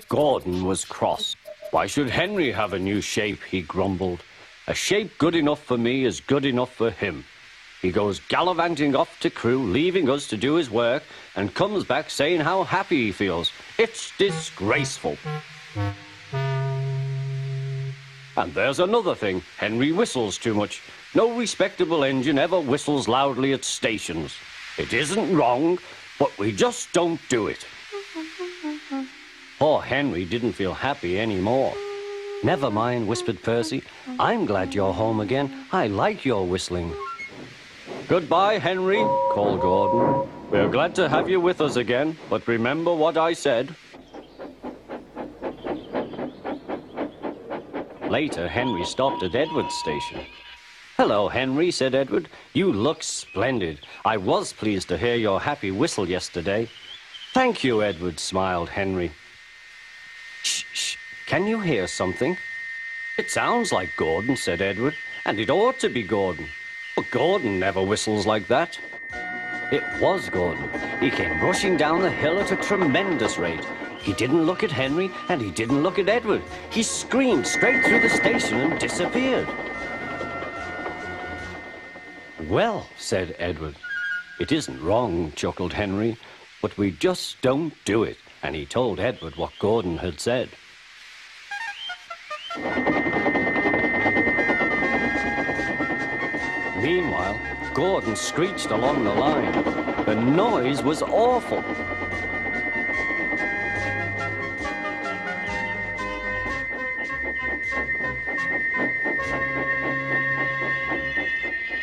Gordon was cross. Why should Henry have a new shape, he grumbled. A shape good enough for me is good enough for him. He goes gallivanting off to Crewe, leaving us to do his work, and comes back saying how happy he feels. It's disgraceful. And there's another thing. Henry whistles too much. No respectable engine ever whistles loudly at stations. It isn't wrong, but we just don't do it. Poor Henry didn't feel happy anymore. Never mind, whispered Percy. I'm glad you're home again. I like your whistling. Goodbye, Henry, called Gordon. We're glad to have you with us again, but remember what I said. Later, Henry stopped at Edward's station. Hello, Henry, said Edward. You look splendid. I was pleased to hear your happy whistle yesterday. Thank you, Edward, smiled Henry. Shh, shh. Can you hear something? It sounds like Gordon, said Edward, and it ought to be Gordon. But Gordon never whistles like that. It was Gordon. He came rushing down the hill at a tremendous rate. He didn't look at Henry, and he didn't look at Edward. He screamed straight through the station and disappeared. Well, said Edward. It isn't wrong, chuckled Henry, but we just don't do it. And he told Edward what Gordon had said. Meanwhile, Gordon screeched along the line. The noise was awful.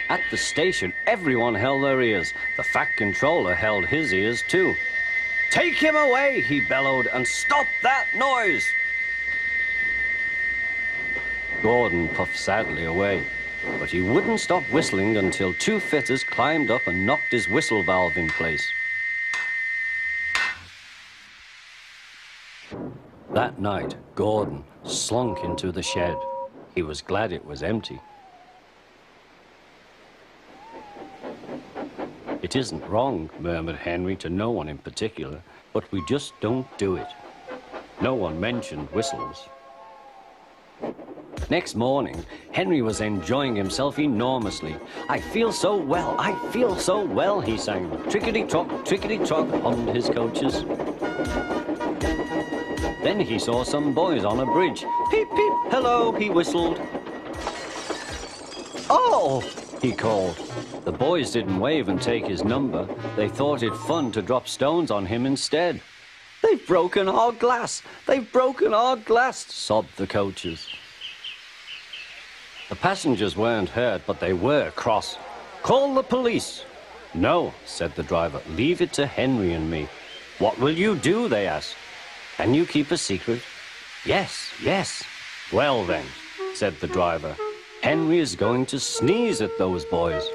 At the station, everyone held their ears. The Fat Controller held his ears too. Take him away, he bellowed, and stop that noise! Gordon puffed sadly away, but he wouldn't stop whistling until two fitters climbed up and knocked his whistle valve in place. That night, Gordon slunk into the shed. He was glad it was empty. It isn't wrong, murmured Henry to no one in particular, but we just don't do it. No one mentioned whistles. Next morning, Henry was enjoying himself enormously. I feel so well, he sang. Trickety-trock, hummed his coaches. Then he saw some boys on a bridge. Peep, peep, hello, he whistled. Oh, he called. The boys didn't wave and take his number. They thought it fun to drop stones on him instead. They've broken our glass! They've broken our glass! Sobbed the coaches. The passengers weren't hurt, but they were cross. Call the police. No, said the driver. Leave it to Henry and me. What will you do, they asked. Can you keep a secret? Yes, yes. Well then, said the driver. Henry is going to sneeze at those boys.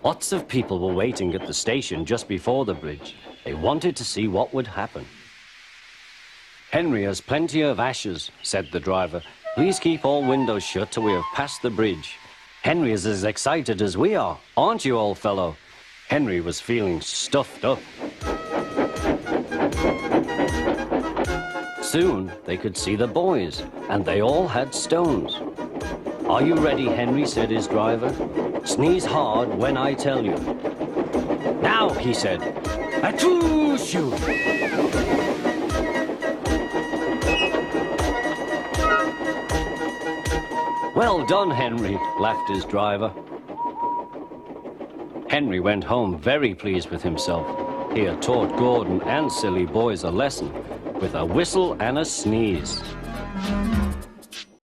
Lots of people were waiting at the station just before the bridge. They wanted to see what would happen. Henry has plenty of ashes, said the driver. Please keep all windows shut till we have passed the bridge. Henry is as excited as we are, aren't you, old fellow? Henry was feeling stuffed up. Soon they could see the boys, and they all had stones. Are you ready, Henry, said his driver. Sneeze hard when I tell you. Now, he said. Atoosh-oo! Well done, Henry, laughed his driver. Henry went home very pleased with himself. He had taught Gordon and silly boys a lesson with a whistle and a sneeze.